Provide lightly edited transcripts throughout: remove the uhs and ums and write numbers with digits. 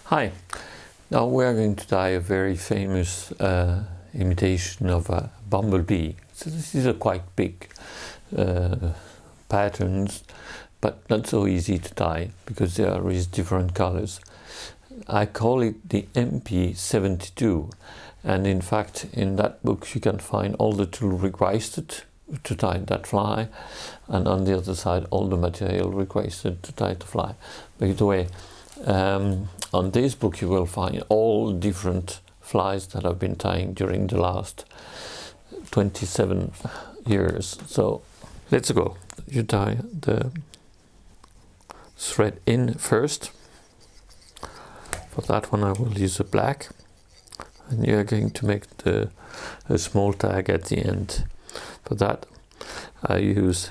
Hi, now we are going to tie a very famous imitation of a bumblebee. So this is a quite big patterns, but not so easy to tie because there is different colors. I call it the MP72, and in fact in that book you can find all the tools requested to tie that fly, and on the other side all the material requested to tie the fly. By the way, on this book you will find all different flies that I've been tying during the last 27 years. So let's go. You tie the thread in first. For that one I will use a black, and you are going to make a small tag at the end. For that I use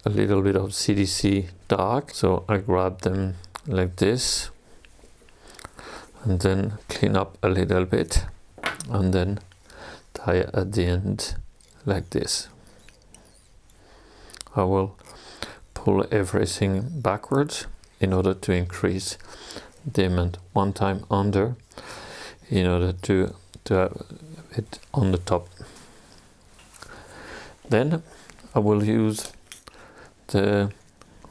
a little bit of CDC dark, so I grab them like this and then clean up a little bit and then tie at the end like this. I will pull everything backwards in order to increase the amount one time under, in order to have it on the top. Then I will use the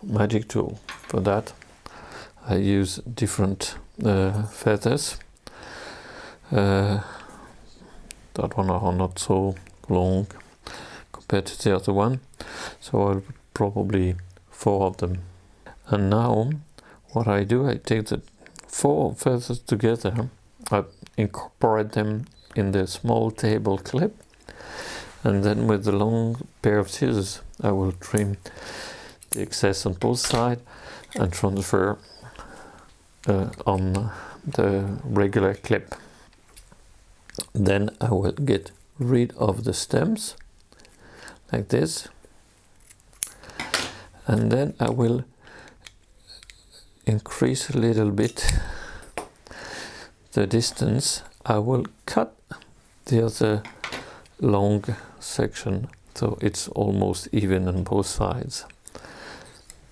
magic tool. For that I use different feathers. That one are not so long compared to the other one, so I'll put probably 4 of them. And now what I do, I take the 4 feathers together, I incorporate them in the small table clip, and then with the long pair of scissors I will trim the excess on both sides and transfer on the regular clip. Then I will get rid of the stems like this, and then I will increase a little bit the distance. I will cut the other long section so it's almost even on both sides.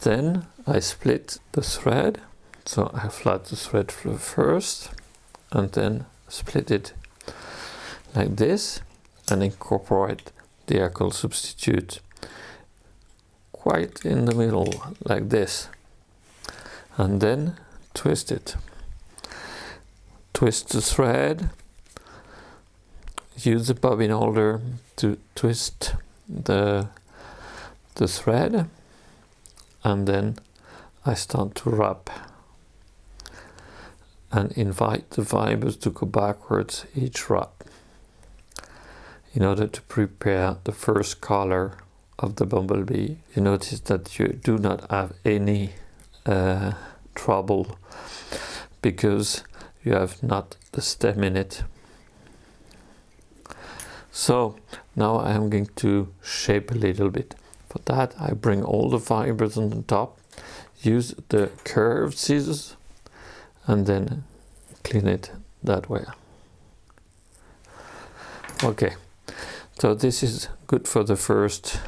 Then I split the thread, so I flat the thread first and then split it like this and incorporate the alcohol substitute quite in the middle like this, and then twist it. Twist the thread, use the bobbin holder to twist the thread, and then I start to wrap and invite the fibers to go backwards each wrap in order to prepare the first color of the bumblebee. You notice that you do not have any trouble because you have not the stem in it. So now I am going to shape a little bit. For that I bring all the fibers on the top, use the curved scissors and then clean it that way. Okay, so this is good for the first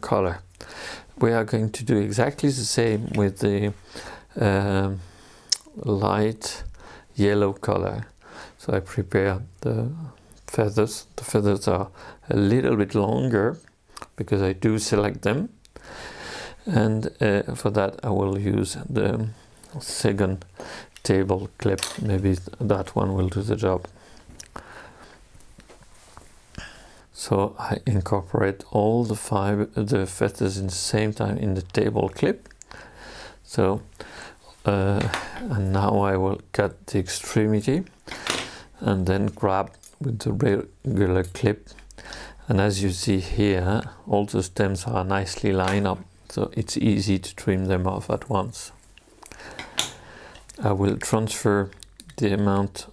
color. We are going to do exactly the same with the light yellow color. So I prepare the feathers. The feathers are a little bit longer because I do select them, and for that I will use the second table clip. Maybe that one will do the job. So I incorporate all the feathers in the same time in the table clip. So and now I will cut the extremity and then grab with the regular clip, and as you see here all the stems are nicely lined up, so it's easy to trim them off at once. I will transfer the amount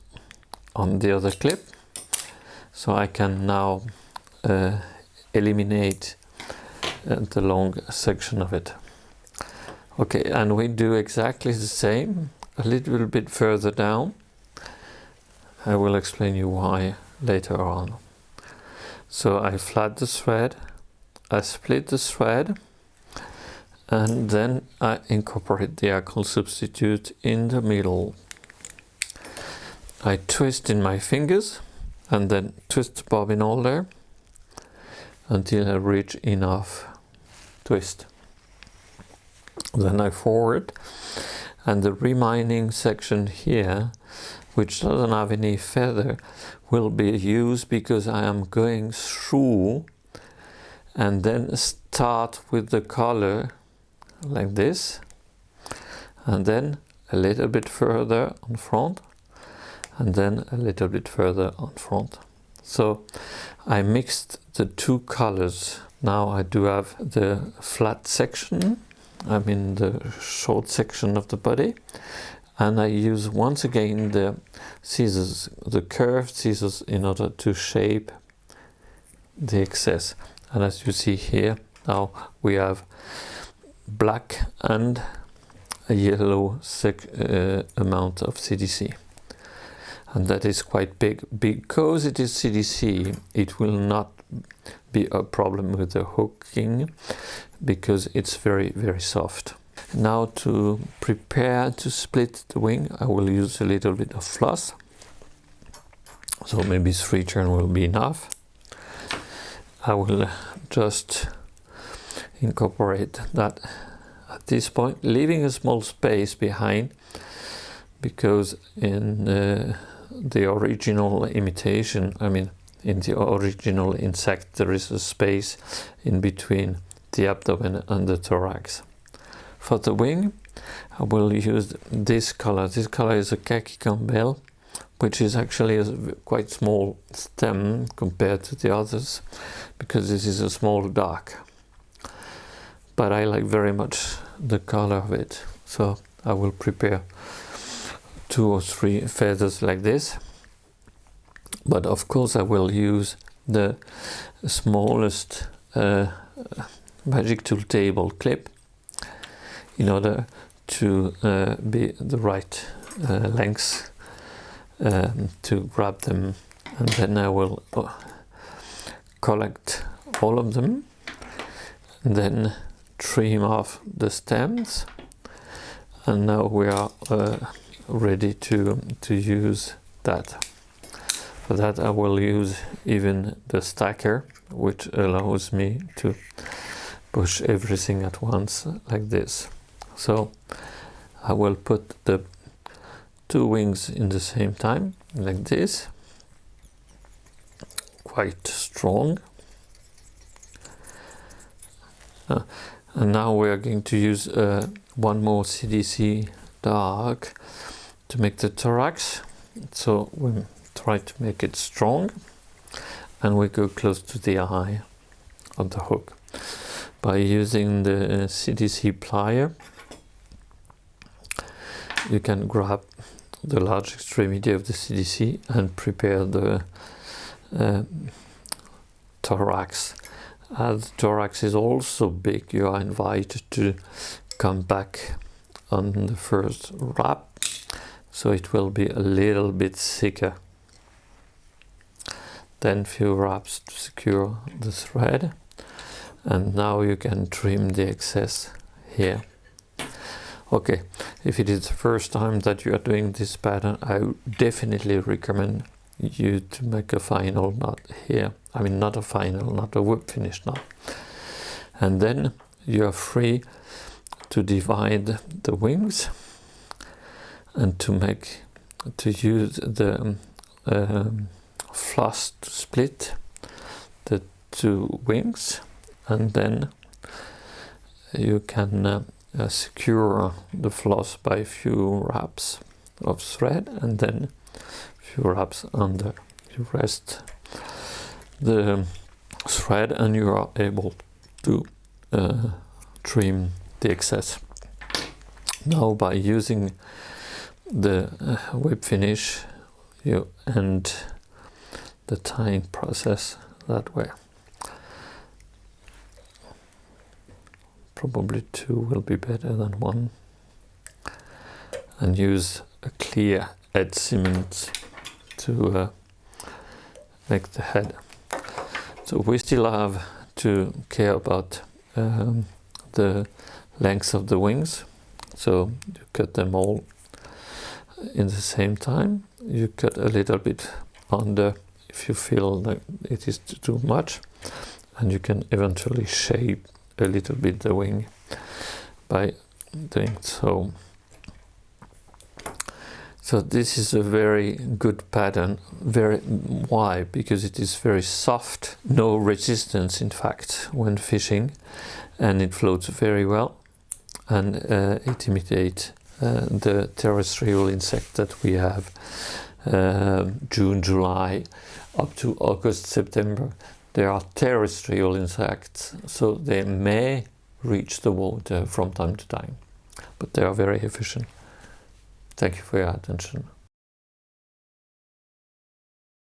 on the other clip, so I can now eliminate the long section of it. Okay, and we do exactly the same a little bit further down. I will explain you why later on. So I flat the thread, I split the thread, and then I incorporate the alcohol substitute in the middle. I twist in my fingers and then twist the bobbin holder until I reach enough twist. Then I forward, and the remaining section here, which doesn't have any feather, will be used because I am going through and then start with the color like this, and then a little bit further on front, and then a little bit further on front. So I mixed the two colors. Now I do have the flat section, I mean the short section of the body, and I use once again the scissors, the curved scissors, in order to shape the excess. And as you see here, now we have black and a yellow amount of CDC. And that is quite big. Because it is CDC, it will not be a problem with the hooking, because it's very, very soft. Now to prepare to split the wing, I will use a little bit of floss. So maybe 3 turns will be enough. I will just incorporate that at this point, leaving a small space behind, because in the original imitation, I mean in the original insect, there is a space in between the abdomen and the thorax. For the wing, I will use this color. This color is a khaki campbell, which is actually a quite small stem compared to the others, because this is a small dark. But I like very much the color of it, so I will prepare 2 or 3 feathers like this. But of course I will use the smallest magic tool table clip in order to be the right length to grab them, and then I will collect all of them and then trim off the stems. And now we are ready to use that. For that I will use even the stacker, which allows me to push everything at once like this. So I will put the 2 wings in the same time like this, quite strong. And now we are going to use one more CDC dark to make the thorax. So we try to make it strong, and we go close to the eye of the hook by using the CDC plier. You can grab the large extremity of the CDC and prepare the thorax. As the thorax is also big, you are invited to come back on the first wrap, so it will be a little bit thicker. Then few wraps to secure the thread, and now you can trim the excess here. Okay, if it is the first time that you are doing this pattern, I definitely recommend you to make a final knot here. I mean, not a final, not a whip finish knot. And then you are free to divide the wings and to use the floss to split the 2 wings, and then you can secure the floss by a few wraps of thread, and then a few wraps under. You rest the thread and you are able to trim the excess. Now by using the whip finish, you end the tying process that way. Probably 2 will be better than 1. And use a clear head cement to make the head. So we still have to care about the length of the wings. So you cut them all in the same time you cut a little bit under if you feel that it is too much, and you can eventually shape a little bit the wing by doing so. So this is a very good pattern. Why? Because it is very soft, no resistance in fact when fishing, and it floats very well, and it imitates the terrestrial insect that we have June, July up to August, September. They are terrestrial insects, so they may reach the water from time to time, but they are very efficient. Thank you for your attention.